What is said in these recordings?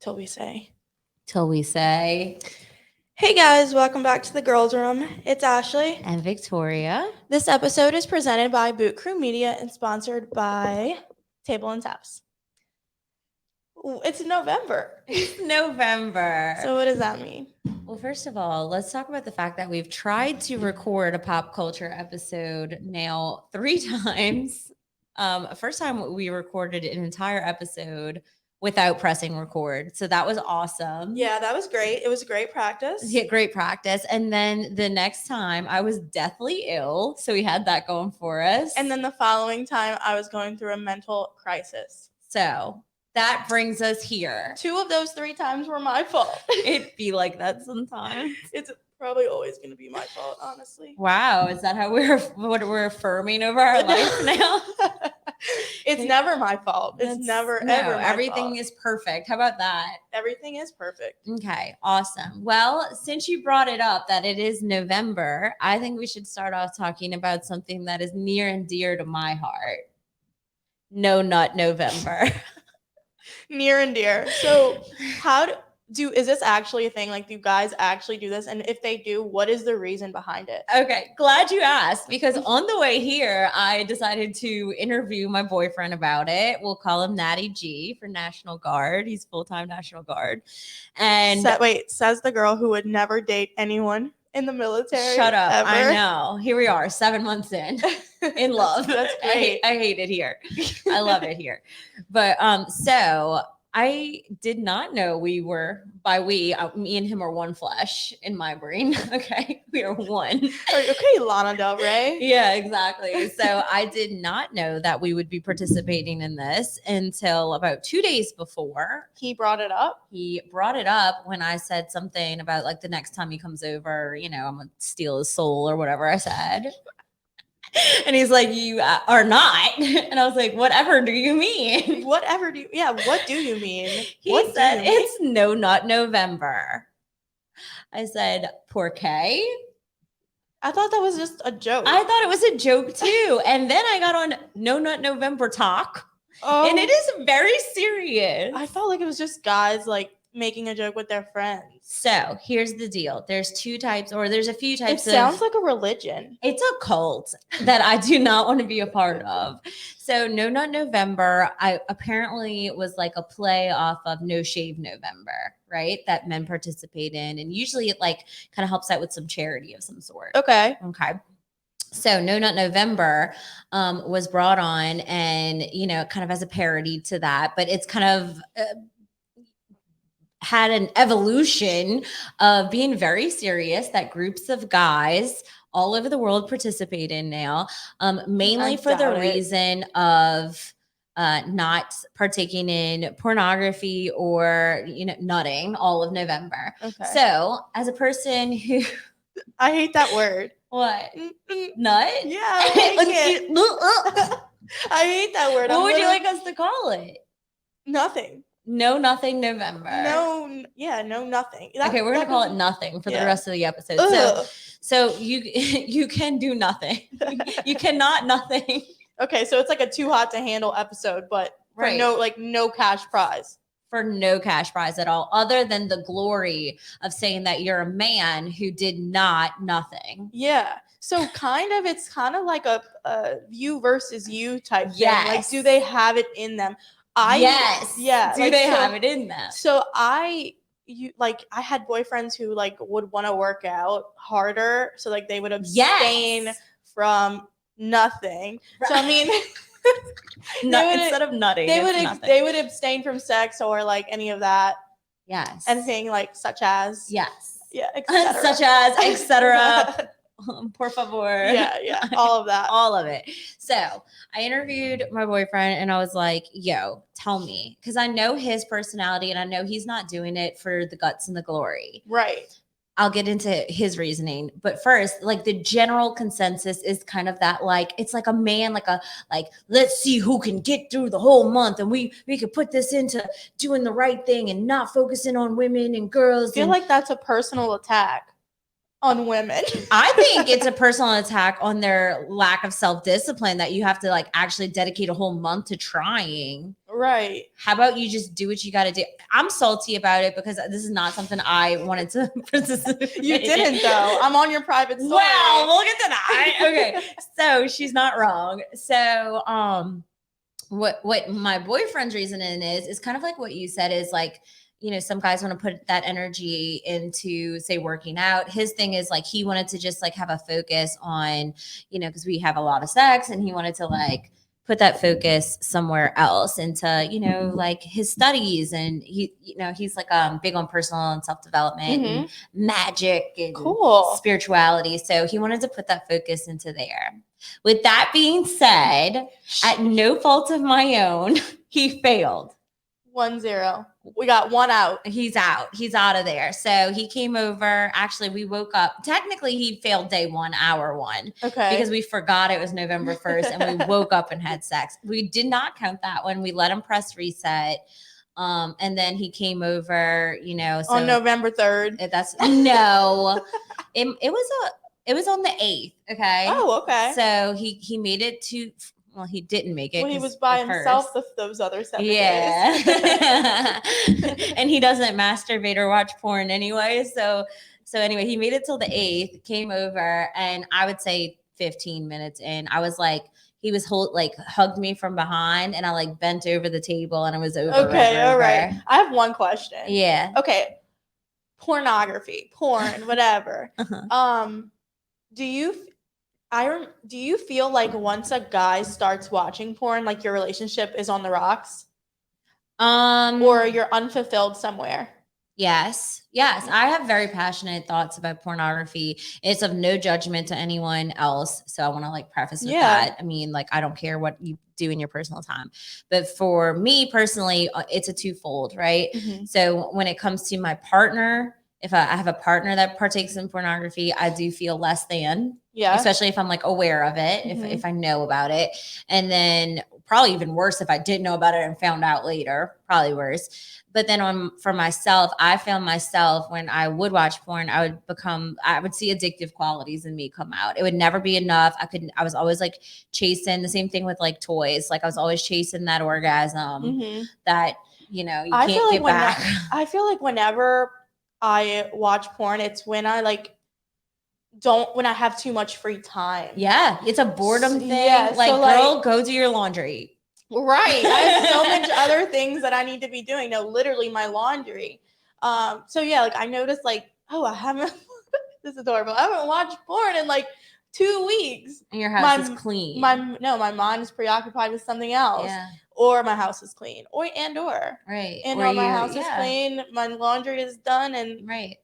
Till we say. Till we say. Hey guys, welcome back to the Girls Room. It's Ashley. And Victoria. This episode is presented by Boot Crew Media and sponsored by Table and Taps. It's November. It's November. So what does that mean? Well, first of all, let's talk about the fact that we've tried to record a pop culture episode now 3 times. First time we recorded an entire episode without pressing record. So that was awesome. Yeah, that was great. It was a great practice. Yeah, great practice. And then the next time I was deathly ill. So we had that going for us. And then the following time I was going through a mental crisis. So that brings us here. 2 of those 3 times were my fault. It'd be like that sometimes. It's probably always going to be my fault, honestly. Wow. Is that how we're affirming over our life now? It's never my fault. It's never, ever my everything fault. is perfect. How about that? Everything is perfect. Okay, awesome. Well, since you brought it up that it is November, I think we should start off talking about something that is near and dear to my heart. No Nut November. Near and dear. So is this actually a thing? Like, do you guys actually do this? And if they do, what is the reason behind it? Okay, glad you asked, because on the way here, I decided to interview my boyfriend about it. We'll call him Natty G for National Guard. He's full-time National Guard. And says the girl who would never date anyone in the military. Shut up. Ever. I know. Here we are, 7 months in love. That's great. I hate it here. I love it here. But so I did not know we were, me and him are one flesh in my brain. Okay. We are one. Okay, Lana Del Rey. Yeah, exactly. So I did not know that we would be participating in this until about 2 days before. He brought it up. He brought it up when I said something about like the next time he comes over, I'm going to steal his soul or whatever I said. And he's like, you are not. And I was like, whatever do you mean? What do you mean? He said, it's No Nut November. I said, por qué? I thought that was just a joke. I thought it was a joke too. And then I got on No Nut November talk. Oh, and it is very serious. I felt like it was just guys like making a joke with their friends. So here's the deal. There's a few types It sounds like a religion. It's a cult that I do not want to be a part of. So No Nut November, I apparently was like a play off of No Shave November, right? That men participate in. And usually it like kind of helps out with some charity of some sort. Okay. So No Nut November was brought on and, kind of as a parody to that, but it's kind of had an evolution of being very serious that groups of guys all over the world participate in now, mainly for the reason of not partaking in pornography or, nutting all of November. Okay. So as a person who... I hate that word. What? Nut? Yeah. I hate that word. What would you like us to call it? Nothing. No Nothing November. No nothing. Okay, we're gonna call it nothing for the rest of the episode. So you can do nothing. You cannot nothing. Okay, so it's like a too hot to handle episode, but for no cash prize. For no cash prize at all, other than the glory of saying that you're a man who did nothing. Yeah. So it's kind of like a you versus you type thing. Yes. Like, do they have it in them? Yes. Yeah. Do they have it in them? So I had boyfriends who like would want to work out harder, so like they would abstain from nothing. So I mean, instead of nutting, they would abstain from sex or like any of that. Yes. Anything like such as such as etc. Por favor. Yeah, all of that. All of it. So I interviewed my boyfriend and I was like, yo, tell me. Because I know his personality and I know he's not doing it for the guts and the glory. Right. I'll get into his reasoning. But first, like the general consensus is kind of that, like, it's like a man, like, let's see who can get through the whole month. And we could put this into doing the right thing and not focusing on women and girls. I feel like that's a personal attack on women. I think it's a personal attack on their lack of self-discipline that you have to like actually dedicate a whole month to trying. Right. How about you just do what you got to do? I'm salty about it because this is not something I wanted to participate. You didn't though. I'm on your private story. Well, we'll get to that. Okay. So she's not wrong. So what my boyfriend's reasoning is kind of like what you said, is like, you know, some guys want to put that energy into, say, working out. His thing is like, he wanted to just like have a focus on, you know, because we have a lot of sex, and he wanted to like put that focus somewhere else into, you know, like his studies. And he, you know, he's like big on personal and self-development and magic and spirituality. So he wanted to put that focus into there. With that being said, at no fault of my own, he failed. 1-0. We got one out. He's out. He's out of there. So he came over. Actually, we woke up. Technically, he failed day 1, hour 1. Okay. Because we forgot it was November 1st and we woke up and had sex. We did not count that one. We let him press reset. And then he came over, you know. So on November 3rd. That's no. It was on the 8th. Okay. Oh, okay. So he made it to. Well, he didn't make it. When he was by himself those other 7 days. Yeah. And he doesn't masturbate or watch porn anyway. So anyway, he made it till the 8th, came over, and I would say 15 minutes in, I was like, he was hugged me from behind, and I like bent over the table, and it was over. Okay, all right. I have one question. Yeah. Okay. Pornography, porn, whatever. Do you feel like once a guy starts watching porn, like your relationship is on the rocks? Or you're unfulfilled somewhere? Yes. I have very passionate thoughts about pornography. It's of no judgment to anyone else. So I want to like preface with that. I mean, like, I don't care what you do in your personal time, but for me personally, it's a twofold, right? Mm-hmm. So when it comes to my partner, if I have a partner that partakes in pornography, I do feel less than. Yeah. Especially if I'm like aware of it, if I know about it. And then probably even worse if I didn't know about it and found out later, probably worse. But then for myself, I found myself when I would watch porn, I would see addictive qualities in me come out. It would never be enough. I was always like chasing the same thing with like toys. Like I was always chasing that orgasm that, you know, you can't get back. I feel like whenever I watch porn, it's when I when I have too much free time. Yeah, it's a boardom thing. Yeah, like, so girl, go do your laundry. Right. I have so much other things that I need to be doing. No, literally my laundry. So yeah, like I noticed I haven't this is adorable. I haven't watched porn in 2 weeks. And your house is clean. My mind is preoccupied with something else. Yeah. Or my house is clean. Or right. And my house is clean, my laundry is done, and right.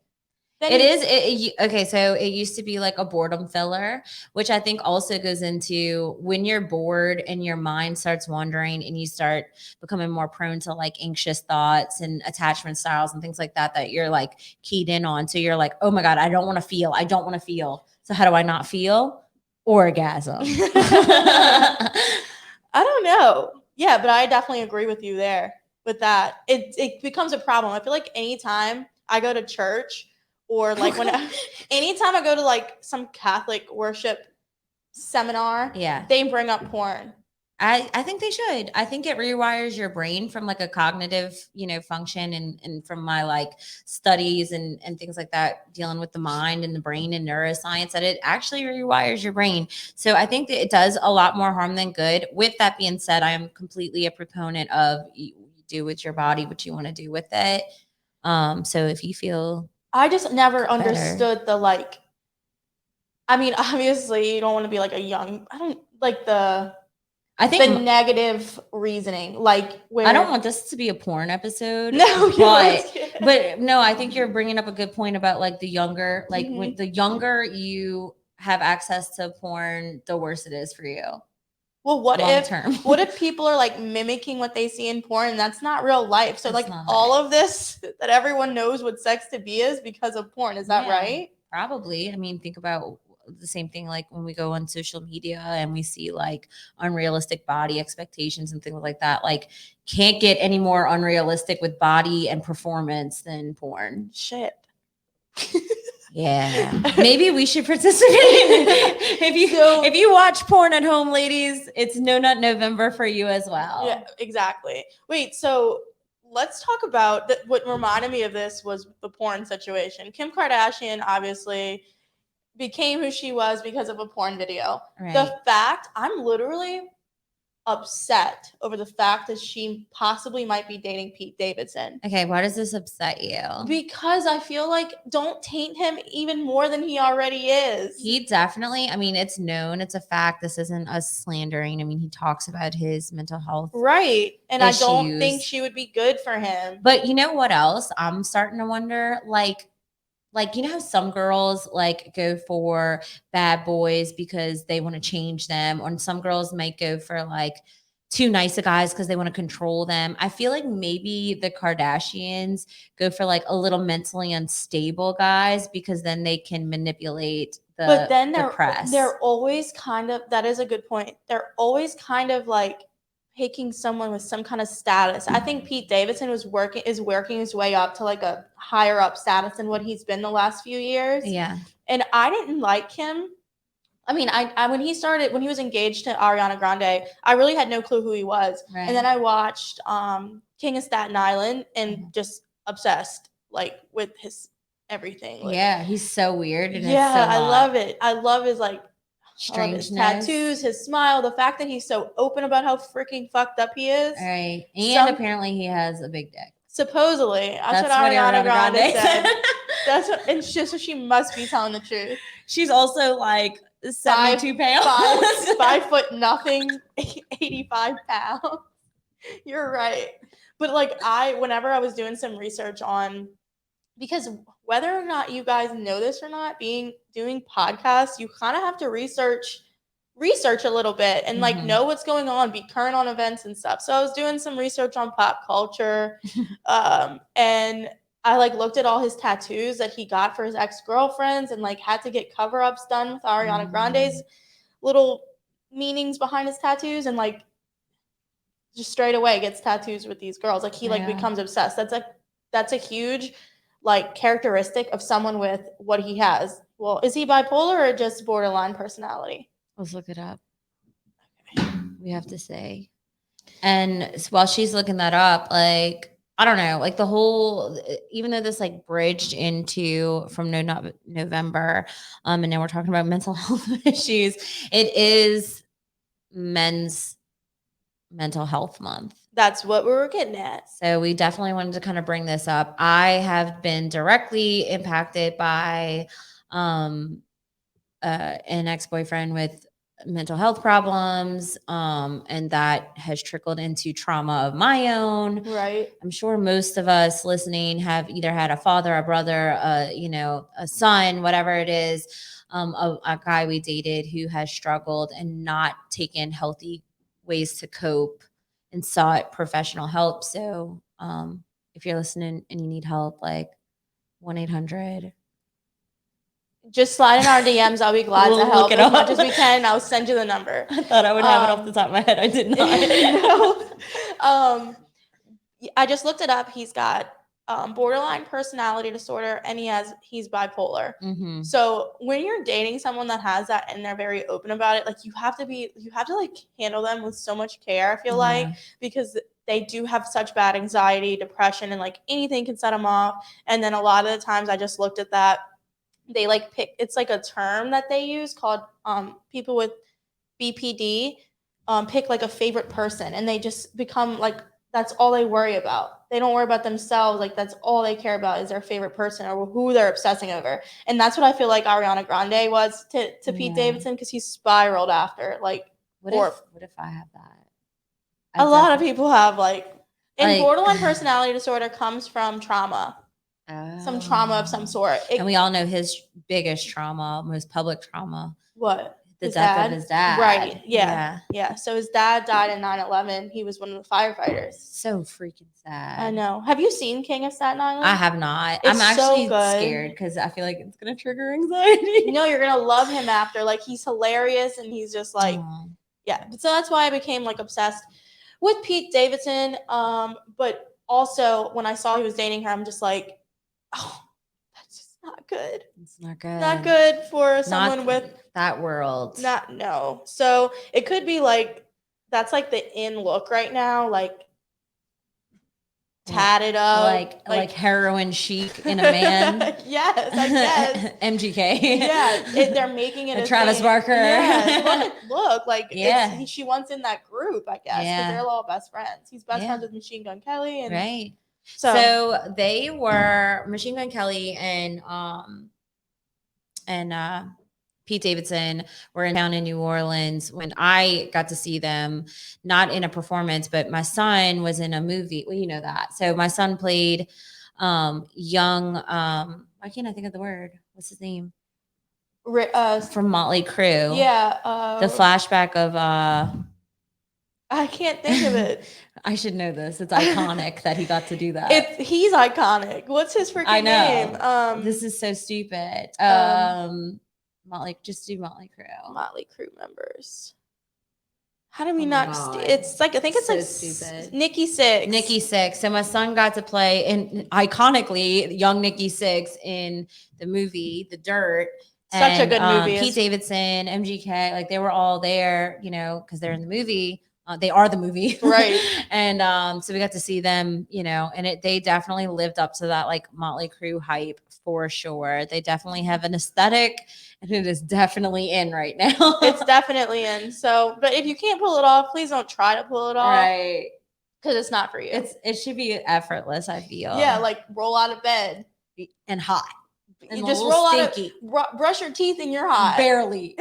Okay, so it used to be like a boredom filler, which I think also goes into when you're bored and your mind starts wandering and you start becoming more prone to like anxious thoughts and attachment styles and things like that, that you're like keyed in on. So you're like, oh my God, I don't want to feel. So how do I not feel? Orgasm. I don't know. Yeah, but I definitely agree with you there with that. It becomes a problem. I feel like anytime I go to church, or anytime I go to some Catholic worship seminar, they bring up porn. I think they should. I think it rewires your brain from like a cognitive, function, and from my studies and things like that, dealing with the mind and the brain and neuroscience, that it actually rewires your brain. So I think that it does a lot more harm than good. With that being said, I am completely a proponent of you do with your body what you want to do with it. So if you feel I just never understood the I mean, obviously you don't want to be I think the negative reasoning, where I don't want this to be a porn episode. No, but no, I think you're bringing up a good point about the younger, when the younger you have access to porn, the worse it is for you. Well, what if people are mimicking what they see in porn, and that's not real life? So all of this that everyone knows what sex to be is because of porn. Is that right? Probably. I mean, think about the same thing when we go on social media and we see unrealistic body expectations and things like that. Can't get any more unrealistic with body and performance than porn. Shit. Yeah. Maybe we should participate. If you watch porn at home, ladies, it's No Nut November for you as well. Yeah, exactly. Wait, so let's talk about what reminded me of this was the porn situation. Kim Kardashian obviously became who she was because of a porn video. Right. The fact, I'm literally upset over the fact that she possibly might be dating Pete Davidson. Okay, why does this upset you? Because I feel like don't taint him even more than he already is. He definitely, I mean, it's known, it's a fact. This isn't us slandering. I mean, he talks about his mental health. Right. And issues. I don't think she would be good for him. But you know what else? I'm starting to wonder, like, you know how some girls like go for bad boys because they want to change them, or some girls might go for like too nice of guys because they want to control them. I feel like maybe the Kardashians go for like a little mentally unstable guys because then they can manipulate the press. They're always kind of, that is a good point. They're always kind of like picking someone with some kind of status. I think Pete Davidson is working his way up to like a higher up status than what he's been the last few years. Yeah. And I didn't like him. I mean, I when he was engaged to Ariana Grande, I really had no clue who he was. Right. And then I watched King of Staten Island and just obsessed like with his everything. Like, yeah, he's so weird. And yeah, it's so I love it. I love his like strangeness, his tattoos, his smile, the fact that he's so open about how freaking fucked up he is. Right. And apparently he has a big dick. Supposedly. That's what Ariana Grande said. That's what, and so she must be telling the truth. She's also like 72 pounds. 5 foot nothing, 85 pounds. You're right. But like whenever I was doing some research on, because whether or not you guys know this or not, doing podcasts, you kind of have to research a little bit and like know what's going on, be current on events and stuff. So I was doing some research on pop culture, and I like looked at all his tattoos that he got for his ex-girlfriends and like had to get cover-ups done with Ariana Grande's little meanings behind his tattoos, and like just straight away gets tattoos with these girls. Like he like becomes obsessed. That's a huge like characteristic of someone with what he has. Well, is he bipolar or just borderline personality? Let's look it up. We have to say. And while she's looking that up, like, I don't know, like the whole, even though this like bridged into from November, and now we're talking about mental health issues, it is Men's Mental Health Month. That's what we were getting at. So we definitely wanted to kind of bring this up. I have been directly impacted by an ex-boyfriend with mental health problems, and that has trickled into trauma of my own. Right. I'm sure most of us listening have either had a father, a brother, a son, whatever it is, a guy we dated who has struggled and not taken healthy ways to cope and sought professional help. So if you're listening and you need help, like 1-800. Just slide in our DMs. I'll be glad to help as much as we can. I'll send you the number. I thought I would have it off the top of my head. I did not. No. I just looked it up. He's got borderline personality disorder, and he's bipolar. Mm-hmm. So when you're dating someone that has that and they're very open about it, like you have to like handle them with so much care, I feel like, because they do have such bad anxiety, depression, and like anything can set them off. And then a lot of the times I just looked at that. They like pick, it's like a term that they use called people with BPD pick like a favorite person, and they just become like, that's all they worry about. They don't worry about themselves. Like that's all they care about is their favorite person or who they're obsessing over. And that's what I feel like Ariana Grande was to Pete Davidson, because he spiraled after. Like what if I have that? A lot of people have and borderline personality disorder comes from trauma. Some trauma of some sort. And we all know his biggest trauma, most public trauma. What? The death of his dad. Right. Yeah. So his dad died in 9/11. He was one of the firefighters. So freaking sad. I know. Have you seen King of Staten Island? I have not. I'm actually scared because I feel like it's going to trigger anxiety. No, you're going to love him after. Like, he's hilarious, and he's just like, yeah. So that's why I became like obsessed with Pete Davidson. But also when I saw he was dating her, I'm just like, oh, not good. It's not good. Not good for someone Not with that world. no. So it could be like that's like the in look right now, like tatted up, like heroin chic in a man. Yes, I guess. MGK. Yeah, they're making it a Travis thing. Barker. Yeah, look, like Yeah. she wants in that group, I guess, because they're all best friends. He's best friends with Machine Gun Kelly, and right. So they were Machine Gun Kelly and Pete Davidson were in town in New Orleans when I got to see them, not in a performance, but my son was in a movie. Well, you know that. So my son played young, why can't I think of the word? What's his name? From Motley Crue. Yeah. The flashback of I can't think of it. I should know this. It's iconic that he got to do that. He's iconic. What's his freaking name? This is so stupid. Just do Motley Crue. Motley Crue members. How do we not? It's like I think it's so like stupid. Nikki Sixx. So my son got to play in iconically young Nikki Sixx in the movie The Dirt. Such a good movie. Pete Davidson, MGK, like they were all there, you know, because they're in the movie. They are the movie, right? And so we got to see them, you know, and they definitely lived up to that like Motley Crue hype for sure. They definitely have an aesthetic, and it is definitely in right now. It's definitely in. So, but if you can't pull it off, please don't try to pull it off, right? Because it's not for you. It should be effortless. I feel. Yeah, like roll out of bed and hot. You just roll stinky. Out of brush your teeth and you're hot. Barely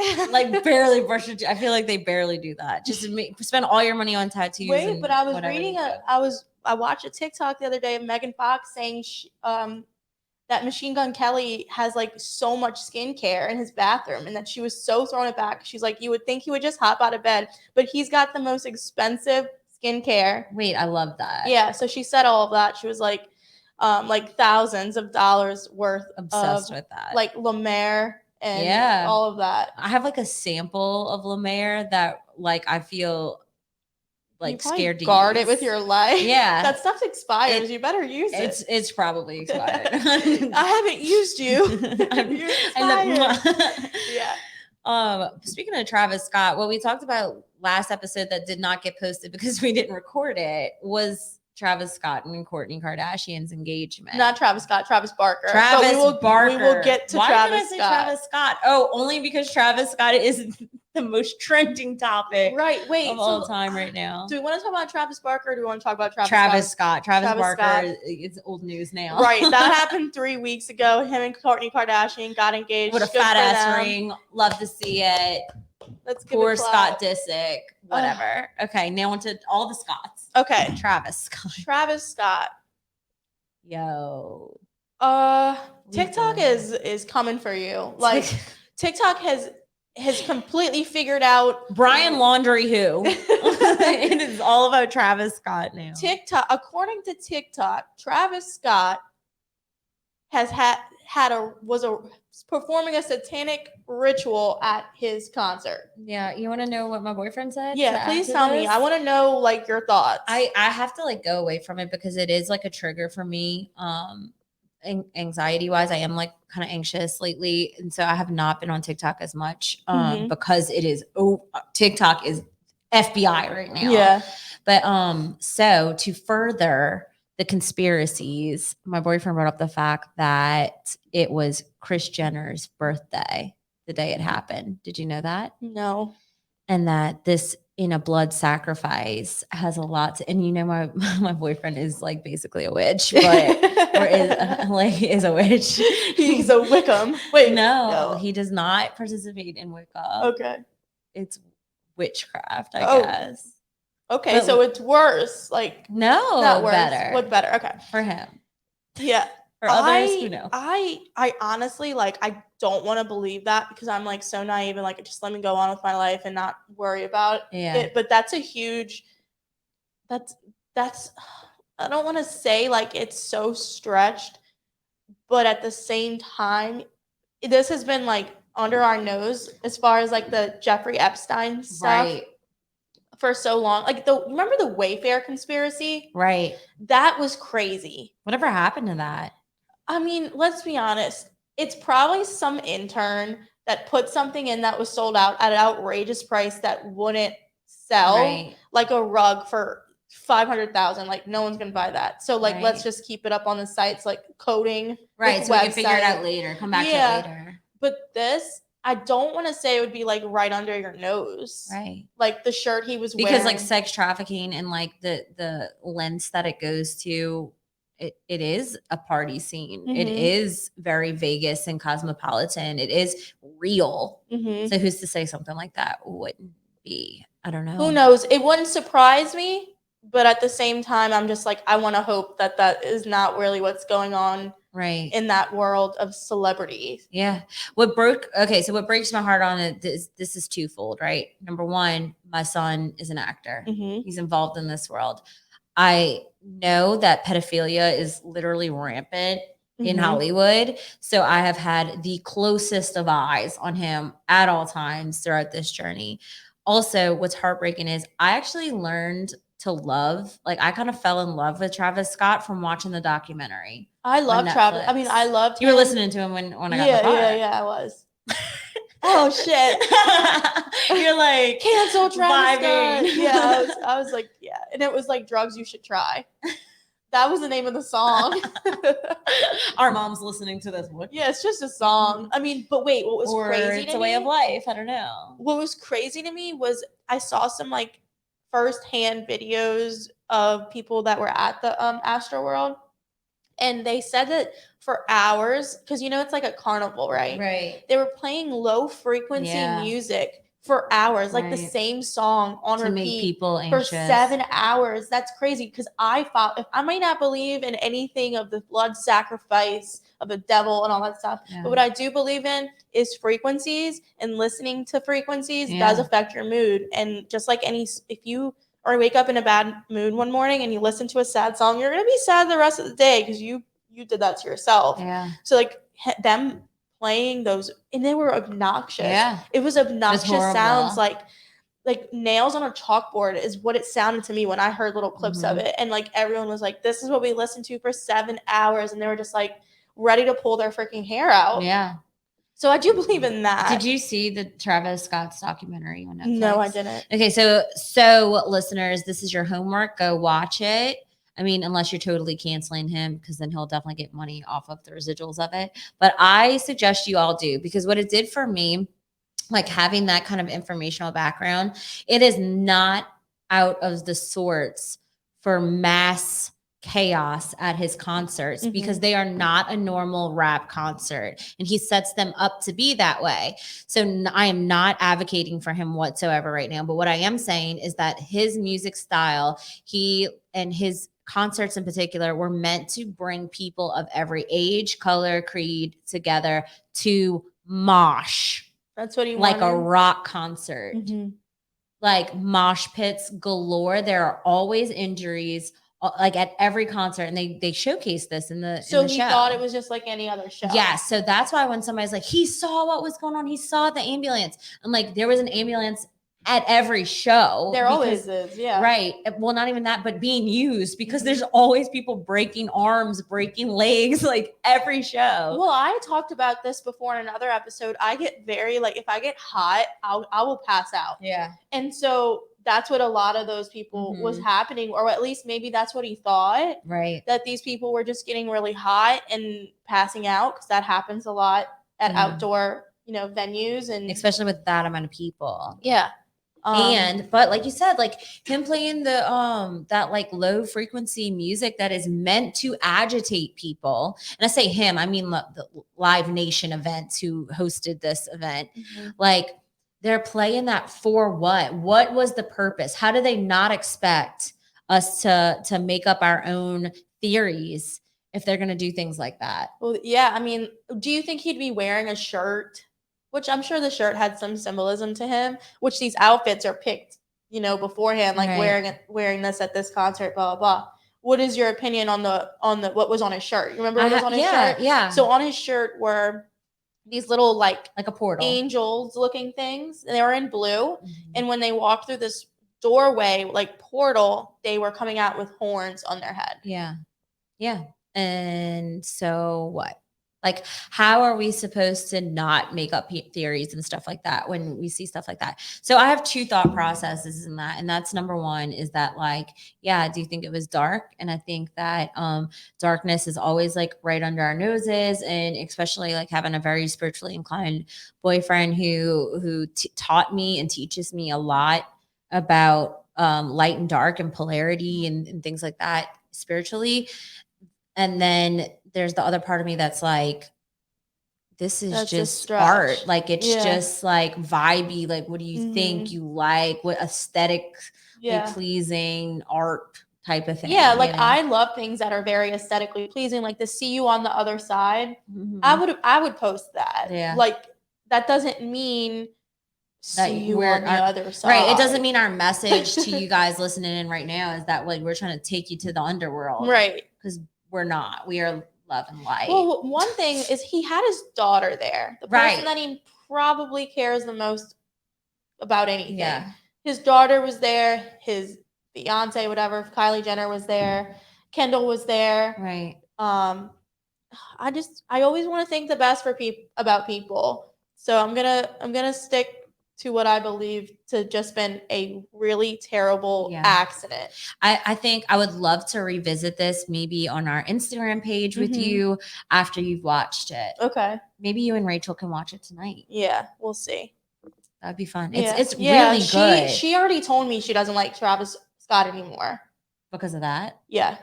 brush your teeth. I feel like they barely do that. Just spend all your money on tattoos. Wait, but I was reading I watched a TikTok the other day of Megan Fox saying that Machine Gun Kelly has like so much skincare in his bathroom, and that she was so thrown aback. She's like, you would think he would just hop out of bed, but he's got the most expensive skincare. Wait, I love that. Yeah, so she said all of that. She was like thousands of dollars worth obsessed with that, like La Mer and all of that. I have like a sample of La Mer that like I feel like scared to guard it with your life. Yeah, that stuff expires. You better use it. It's probably expired. I haven't used you. Yeah. Speaking of Travis Scott, what we talked about last episode that did not get posted because we didn't record it was Travis Scott and Kourtney Kardashian's engagement. Not Travis Scott, Travis Barker. Travis Barker. We will get to Travis Scott. Travis Scott? Oh, only because Travis Scott is the most trending topic of all time right now. Do we want to talk about Travis Barker or do we want to talk about Travis Scott? Travis Barker is old news now. Right. That happened 3 weeks ago. Him and Kourtney Kardashian got engaged. What a fat ass ring. Love to see it. Let's give Poor Scott Disick. Whatever. Okay, now on to all the Scotts. Okay. Travis Scott. Yo. TikTok is coming for you. Like TikTok has completely figured out Brian Laundrie who. It is all about Travis Scott now. TikTok, according to TikTok, Travis Scott has was performing a satanic ritual at his concert. Yeah, you want to know what my boyfriend said? Yeah, please tell me. I want to know like your thoughts. I have to like go away from it because it is like a trigger for me. Anxiety wise, I am like kind of anxious lately, and so I have not been on TikTok as much because it is TikTok is FBI right now. Yeah, but so to further the conspiracies, my boyfriend brought up the fact that it was Kris Jenner's birthday the day it happened. Did you know that? No. And that this in a blood sacrifice has a lot to, and you know, my boyfriend is like basically a witch, but is a witch. He's a Wiccan. Wait, no, he does not participate in Wicca. Okay. It's witchcraft, I guess. Okay, but, so it's worse. Like no, not worse. Better. What better? Okay, for him. Yeah. For others who know. I honestly like I don't want to believe that because I'm like so naive and like just let me go on with my life and not worry about it. But that's a huge. That's I don't want to say like it's so stretched, but at the same time, this has been like under our nose as far as like the Jeffrey Epstein stuff. Right. For so long. Like remember the Wayfair conspiracy? Right. That was crazy. Whatever happened to that? I mean, let's be honest. It's probably some intern that put something in that was sold out at an outrageous price that wouldn't sell, Right. like a rug for 500,000. Like no one's gonna buy that. So like let's Right. just keep it up on the sites, like coding. Right. this So we can figure it website. out later. Come back to it Yeah. later. But this, I don't want to say it would be like right under your nose. Right. Like the shirt he was Because wearing. like sex trafficking and like the lengths that it goes to, it is a party scene. It is very Vegas and cosmopolitan. It is real. So who's to say something like that wouldn't be? I don't know. Who knows? It wouldn't surprise me, but at the same time, I'm just like, I want to hope that that is not really what's going on right in that world of celebrities. Yeah. What breaks my heart on it, this is twofold, right? Number one, my son is an actor. He's involved in this world. I know that pedophilia is literally rampant in Hollywood. So I have had the closest of eyes on him at all times throughout this journey. Also, what's heartbreaking is I actually learned to love, like I kind of fell in love with Travis Scott from watching the documentary. I love Travis. I mean, I loved him. You were listening to him when I got in the car. Yeah, I was. Oh shit! You're like cancel Travis vibing. Scott. Yeah, I was like, yeah, and it was like drugs you should try. That was the name of the song. Our mom's listening to this. What? Yeah, it's just a song. I mean, but wait, what was crazy? It's a way of life. I don't know. What was crazy to me was I saw some like firsthand videos of people that were at the Astro World. And they said that for hours, because you know it's like a carnival, right? Right. They were playing low frequency music for hours, like the same song on repeat make people anxious for 7 hours. That's crazy. Because if I might not believe in anything of the blood sacrifice of the devil and all that stuff, but what I do believe in is frequencies, and listening to frequencies does affect your mood. And just like if you or wake up in a bad mood one morning and you listen to a sad song, you're going to be sad the rest of the day because you did that to yourself. Yeah. So like them playing those, and they were obnoxious. Yeah. It was obnoxious sounds like nails on a chalkboard is what it sounded to me when I heard little clips of it. And like everyone was like, this is what we listened to for 7 hours. And they were just like ready to pull their freaking hair out. Yeah. So I do believe in that. Did you see the Travis Scott's documentary on Netflix? No, I didn't. Okay, so listeners, this is your homework. Go watch it. I mean, unless you're totally canceling him, because then he'll definitely get money off of the residuals of it. But I suggest you all do, because what it did for me, like having that kind of informational background, it is not out of the sorts for mass chaos at his concerts, because they are not a normal rap concert, and he sets them up to be that way. So I am not advocating for him whatsoever right now, but what I am saying is that his music style, he and his concerts in particular, were meant to bring people of every age, color, creed together to mosh. That's what he like wanted. A rock concert. Like mosh pits galore. There are always injuries, like at every concert, and they showcase this in the So in the he show. thought it was just like any other show. Yeah, so that's why when somebody's like, he saw what was going on, he saw the ambulance. I'm like, there was an ambulance at every show. There always is, yeah. Right. Well, not even that, but being used, because there's always people breaking arms, breaking legs, like every show. Well, I talked about this before in another episode. I get very, like, if I get hot, I will pass out. Yeah. And so that's what a lot of those people was happening, or at least maybe that's what he thought. Right. That these people were just getting really hot and passing out, because that happens a lot at outdoor, venues, and especially with that amount of people. Yeah. But like you said, like him playing the that like low frequency music that is meant to agitate people, and I say him, I mean the Live Nation events who hosted this event, like they're playing that for what was the purpose? How do they not expect us to make up our own theories if they're going to do things like that? Well, yeah, I mean, do you think he'd be wearing a shirt? Which I'm sure the shirt had some symbolism to him, which these outfits are picked, beforehand, like wearing this at this concert, blah, blah, blah. What is your opinion on the what was on his shirt? You remember what was on his shirt? Yeah. So on his shirt were these little like a portal, angels looking things, and they were in blue. And when they walked through this doorway, like portal, they were coming out with horns on their head. Yeah. Yeah. And so what? Like, how are we supposed to not make up theories and stuff like that when we see stuff like that? So I have two thought processes in that. And that's number one is that, like, yeah, I do think it was dark. And I think that darkness is always like right under our noses. And especially like having a very spiritually inclined boyfriend who taught me and teaches me a lot about light and dark and polarity and things like that spiritually. And then there's the other part of me that's like, this is just art. Like, it's just like vibey. Like, what do you think you like? What aesthetic pleasing art type of thing? Yeah, like, I love things that are very aesthetically pleasing, like the see you on the other side. I would post that. Yeah. Like, that doesn't mean see you on the other side. Right. It doesn't mean our message to you guys listening in right now is that, like, we're trying to take you to the underworld. Right. Because we're not. We are love and light. Well, one thing is he had his daughter there. The person that he probably cares the most about anything. Yeah. His daughter was there. His fiance, whatever, Kylie Jenner was there. Kendall was there. Right. I always want to think the best for about people. So I'm gonna stick to what I believe to just been a really terrible accident. I think I would love to revisit this maybe on our Instagram page with you after you've watched it. Okay. Maybe you and Rachel can watch it tonight. Yeah, we'll see. That'd be fun. It's really good. She already told me she doesn't like Travis Scott anymore. Because of that? Yeah.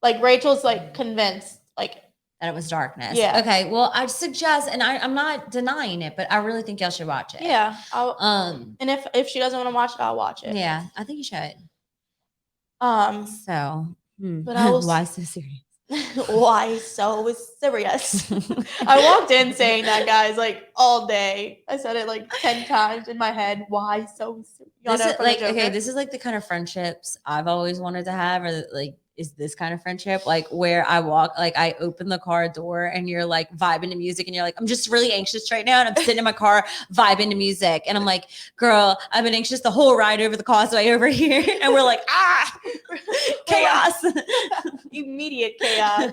Like, Rachel's like convinced, like, that it was darkness. Yeah. Okay. Well, I suggest, and I'm not denying it, but I really think y'all should watch it. Yeah. And if she doesn't want to watch it, I'll watch it. Yeah, I think you should. But why so serious? Why so serious? I walked in saying that, guys, like, all day. I said it like 10 times in my head. Why so serious? This is like the kind of friendships I've always wanted to have, or like, is this kind of friendship, like, where I walk, like, I open the car door and you're like vibing to music and you're like, I'm just really anxious right now, and I'm sitting in my car vibing to music, and I'm like, girl, I've been anxious the whole ride over the causeway over here, and we're like, chaos. Immediate chaos.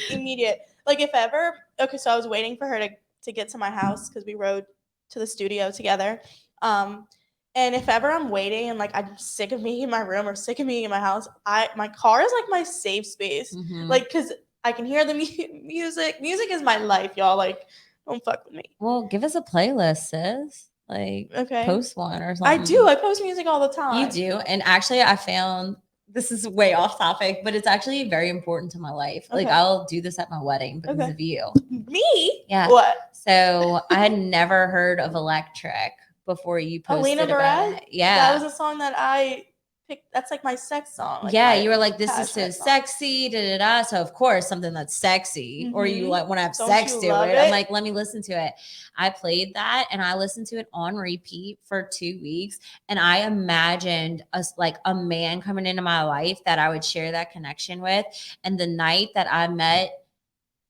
Immediate. Like, if ever, okay, so I was waiting for her to get to my house because we rode to the studio together. And if ever I'm waiting and, like, I'm sick of being in my room or sick of being in my house, my car is like my safe space. Like, because I can hear the music. Music is my life, y'all. Like, don't fuck with me. Well, give us a playlist, sis. Like, post one or something. I do. I post music all the time. You do. And actually, I found, this is way off topic, but it's actually very important to my life. Like, I'll do this at my wedding because of you. Me? Yeah. What? So I had never heard of Electric before you posted Alina about it. Yeah. That was a song that I picked. That's like my sex song. Like, yeah, you were like, this is so sexy, da-da-da. So of course, something that's sexy, or you like want to have sex to it. I'm like, let me listen to it. I played that and I listened to it on repeat for 2 weeks. And I imagined like a man coming into my life that I would share that connection with. And the night that I met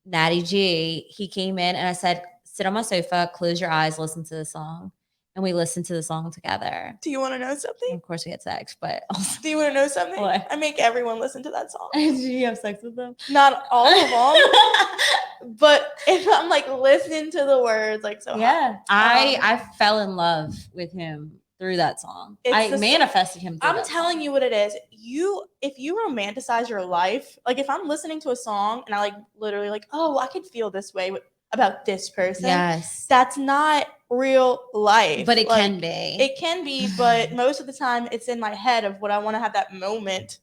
Natty G, he came in and I said, sit on my sofa, close your eyes, listen to the song. And we listened to the song together. Do you want to know something? Of course we had sex, but also, do you want to know something? What? I make everyone listen to that song. Do you have sex with them? Not all of them. But if I'm like listening to the words, like, so I fell in love with him through that song. I manifested him through I'm telling you what it is. If you romanticize your life, like, if I'm listening to a song and I like literally like, oh, I could feel this way about this person. Yes. That's not real life. But it like, can be. It can be, but most of the time it's in my head of what I want to have that moment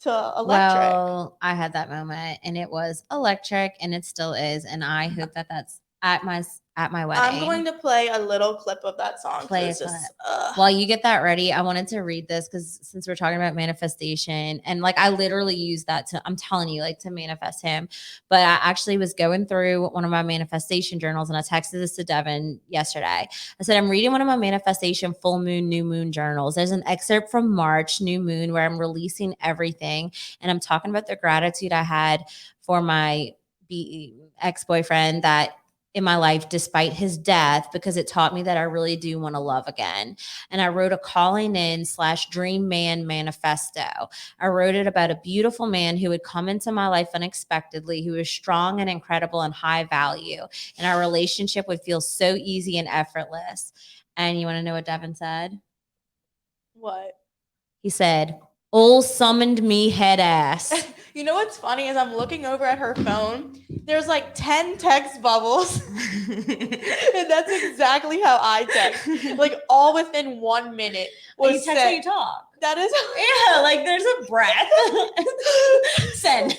to Electric. Well, I had that moment and it was electric, and it still is. And I hope that that's at my wedding. I'm going to play a little clip of that song. Play it. While you get that ready, I wanted to read this because since we're talking about manifestation, and like I literally use that I'm telling you, like, to manifest him. But I actually was going through one of my manifestation journals, and I texted this to Devin yesterday. I said, I'm reading one of my manifestation full moon, new moon journals. There's an excerpt from March, new moon, where I'm releasing everything. And I'm talking about the gratitude I had for my ex-boyfriend that in my life despite his death, because it taught me that I really do want to love again. And I wrote a calling in / dream man manifesto. I wrote it about a beautiful man who would come into my life unexpectedly, who was strong and incredible and high value. And our relationship would feel so easy and effortless. And you want to know what Devin said? What? He said, "Ol' summoned me head ass." You know what's funny is I'm looking over at her phone. There's like 10 text bubbles. And that's exactly how I text. Like all within 1 minute. You text how you talk. That is like there's a breath. Send.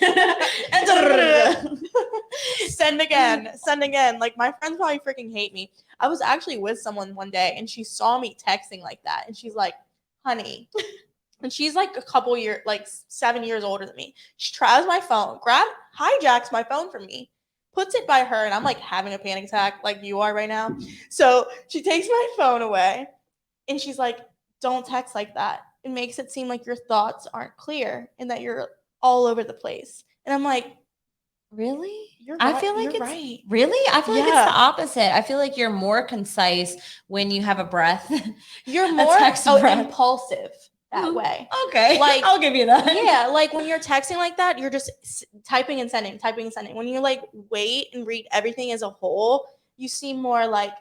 Send again. Send again. Like my friends probably freaking hate me. I was actually with someone one day and she saw me texting like that. And she's like, honey. And she's like a couple years, like 7 years older than me. She tries my phone, hijacks my phone from me, puts it by her, and I'm like having a panic attack like you are right now. So she takes my phone away and she's like, don't text like that. It makes it seem like your thoughts aren't clear and that you're all over the place. And I'm like, really? You're right. I feel like you're it's right. Really? I feel like it's the opposite. I feel like you're more concise when you have a breath. You're more impulsive that way. Okay. Like, I'll give you that. Yeah. Like when you're texting like that, you're just typing and sending. When you like wait and read everything as a whole, you seem more like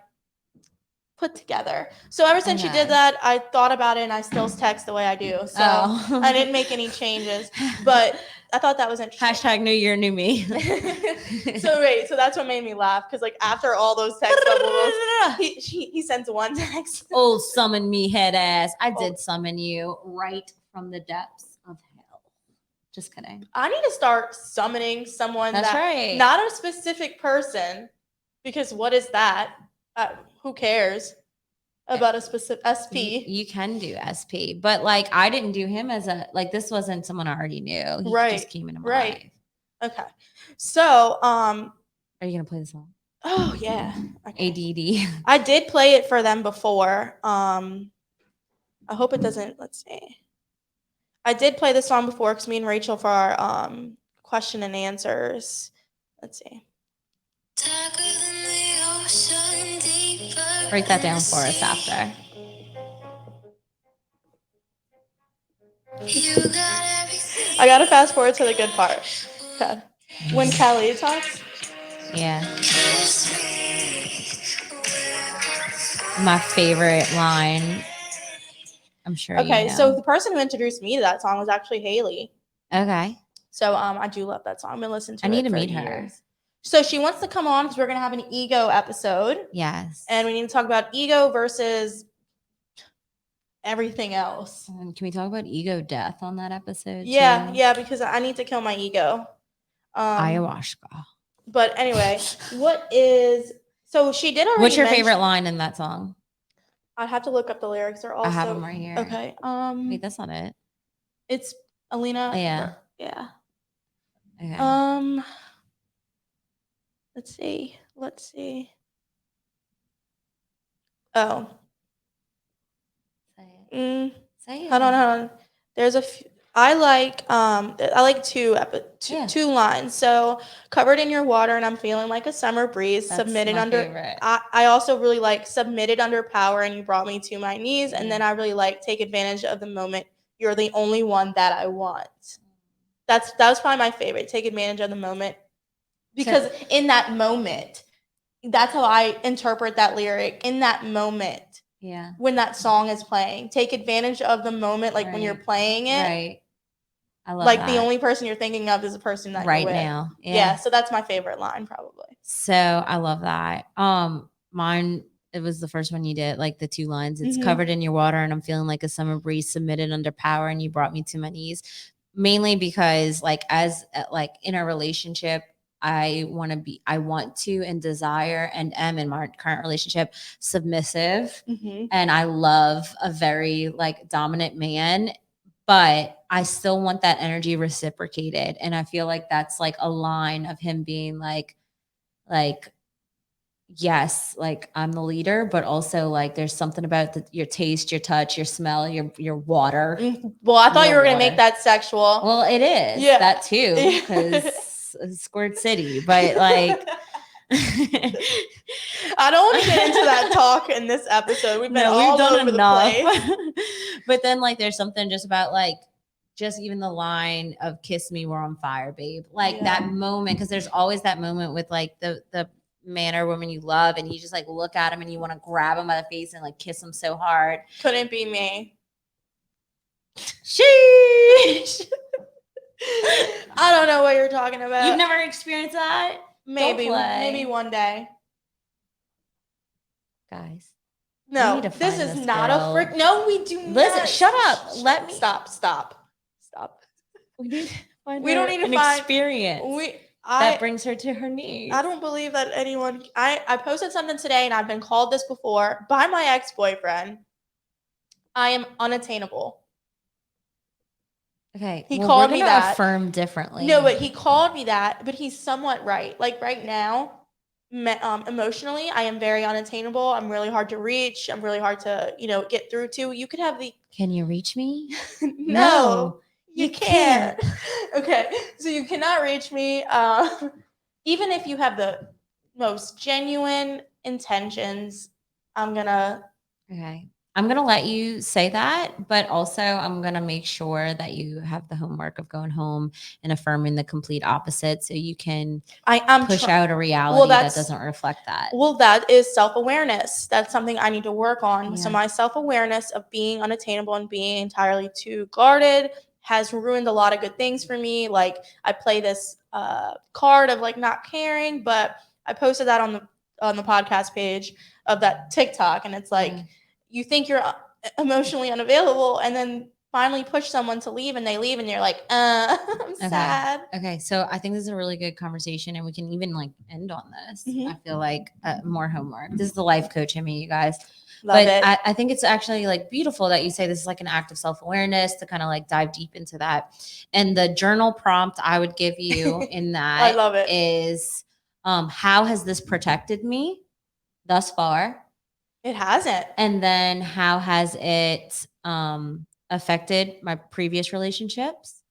put together. So ever since you did that, I thought about it and I still text the way I do. So I didn't make any changes, but I thought that was interesting. #new year, new me. So that's what made me laugh. Cause like after all those text bubbles, he sends one text. "Oh, summon me head ass." I did summon you right from the depths of hell. Just kidding. I need to start summoning someone. That's right. Not a specific person, because what is that? Who cares about a specific SP? You can do SP, but like I didn't do him as a like this wasn't someone I already knew. He just came into my life. Okay. So, are you gonna play the song? Oh yeah. Okay. ADD. I did play it for them before. I hope it doesn't. Let's see. I did play this song before because me and Rachel for our question and answers. Let's see. Break that down for us after. I gotta fast forward to the good part. Okay. When Kelly talks. Yeah. My favorite line. I'm sure. Okay, you know. So the person who introduced me to that song was actually Haley. Okay. So I do love that song. I've been listening to it. I need to for meet years. her. So she wants to come on because we're gonna have an ego episode. Yes. And we need to talk about ego versus everything else. Can we talk about ego death on that episode? Yeah, too? yeah, because I need to kill my ego. Ayahuasca. But anyway, so she did already. What's your favorite line in that song? I'd have to look up the lyrics. They're also I have them right here. Okay. Wait, that's not it. It's Alina. Yeah. Yeah. Okay. Let's see. Oh. Say it. Say it. Hold on. There's a few. I like two lines. So covered in your water and I'm feeling like a summer breeze. That's submitted my under. favorite. I also really like submitted under power and you brought me to my knees. And then I really like take advantage of the moment. You're the only one that I want. That was probably my favorite. Take advantage of the moment. Because in that moment, that's how I interpret that lyric. In that moment. Yeah. When that song is playing, take advantage of the moment, like when you're playing it. Right. I love like that. The only person you're thinking of is the person that right you're with. now. Yeah. So that's my favorite line, probably. So I love that. Mine. It was the first one you did, like the two lines. It's covered in your water, and I'm feeling like a summer breeze. Submitted under power, and you brought me to my knees. Mainly because, like, as like in a relationship. I want to and desire and am in my current relationship submissive. And I love a very like dominant man, but I still want that energy reciprocated. And I feel like that's like a line of him being like, yes, like I'm the leader, but also like there's something about your taste, your touch, your smell, your water. Well, I thought you were going to make that sexual. Well, it is that too. Because Squirt City, but like I don't want to get into that talk in this episode. We've been all over the place. But then like there's something just about like just even the line of kiss me, we're on fire, babe. Like that moment, because there's always that moment with like the man or woman you love, and you just like look at him and you want to grab him by the face and like kiss him so hard. Couldn't be me. Sheesh. I don't know what you're talking about. You've never experienced that? Maybe one day. Guys. No, this is not a frick. No, we do not. Listen, shut up. Let me stop. We need to find we don't need to find experience that brings her to her knees. I don't believe that anyone. I posted something today, and I've been called this before by my ex-boyfriend. I am unattainable. Okay, he called me that. Affirm differently. No, but he called me that. But he's somewhat right. Like right now, emotionally, I am very unattainable. I'm really hard to reach. I'm really hard to, get through to. You could have the. Can you reach me? No, you can't. Okay, so you cannot reach me. Even if you have the most genuine intentions, I'm gonna. Okay. I'm going to let you say that, but also I'm going to make sure that you have the homework of going home and affirming the complete opposite so you can push out a reality that doesn't reflect that. Well, that is self-awareness. That's something I need to work on. Yeah. So my self-awareness of being unattainable and being entirely too guarded has ruined a lot of good things for me. Like I play this card of like not caring, but I posted that on the podcast page of that TikTok, and it's like, you think you're emotionally unavailable, and then finally push someone to leave, and they leave, and you're like, I'm sad. Okay, so I think this is a really good conversation, and we can even like end on this. I feel like more homework. This is the life coach in me, you guys. Love it. I think it's actually like beautiful that you say this is like an act of self-awareness to kind of like dive deep into that. And the journal prompt I would give you in that I love it. is how has this protected me thus far? It hasn't. And then how has it affected my previous relationships?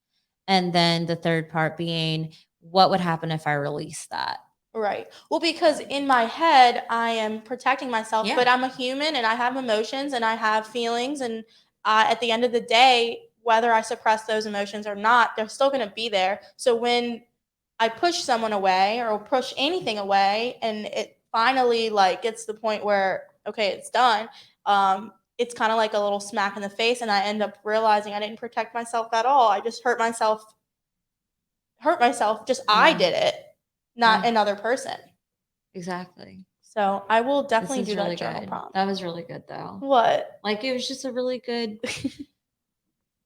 And then the third part being, what would happen if I release that? Right. Well, because in my head, I am protecting myself, but I'm a human and I have emotions and I have feelings. And at the end of the day, whether I suppress those emotions or not, they're still going to be there. So when I push someone away or push anything away, and it finally like gets to the point where, okay, it's done. It's kind of like a little smack in the face, and I end up realizing I didn't protect myself at all. I just hurt myself. Just I did it, not another person. Exactly. So I will definitely do that journal prompt. That was really good, though. What? Like it was just a really good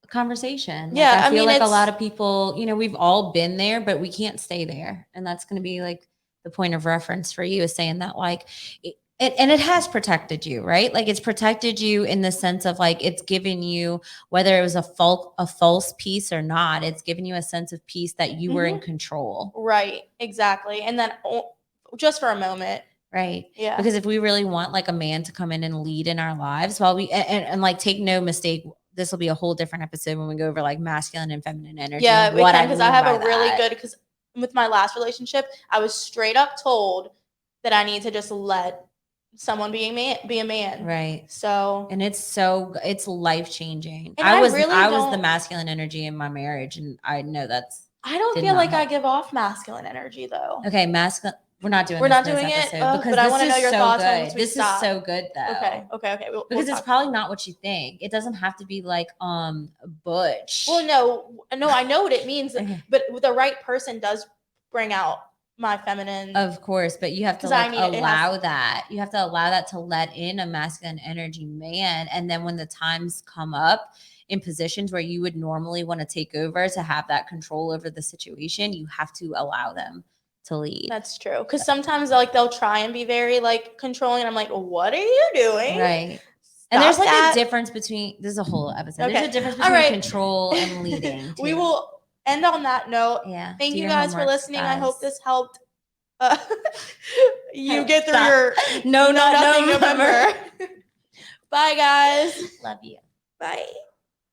conversation. Like, yeah, I feel like a lot of people, we've all been there, but we can't stay there, and that's going to be like the point of reference for you is saying that like. And it has protected you, right? Like it's protected you in the sense of like it's given you, whether it was a false peace or not, it's given you a sense of peace that you were in control. Right, exactly. And then just for a moment. Right. Yeah. Because if we really want like a man to come in and lead in our lives, while we and like take no mistake, this will be a whole different episode when we go over like masculine and feminine energy. Yeah, because I have a really good, because with my last relationship, I was straight up told that I need to just let someone be a man. Right. So, and it's life changing. I was the masculine energy in my marriage, and I know I don't feel like I give off masculine energy though. Okay, masculine. We're not doing it because I want to know your thoughts on this. This is so good though. Okay. Because it's probably not what you think. It doesn't have to be like butch. Well, no, I know what it means, but the right person does bring out my feminine, of course, but you have to allow that. You have to allow that to let in a masculine energy man, and then when the times come up in positions where you would normally want to take over to have that control over the situation, you have to allow them to lead. That's true, because sometimes like they'll try and be very like controlling, and I'm like, well, what are you doing? Right. And there's like a difference between, this is a whole episode. Okay. There's a difference between control and leading. We will end on that note. Yeah. Thank you guys for listening. Guys. I hope this helped you get through your nothing November. Bye, guys. Love you. Bye.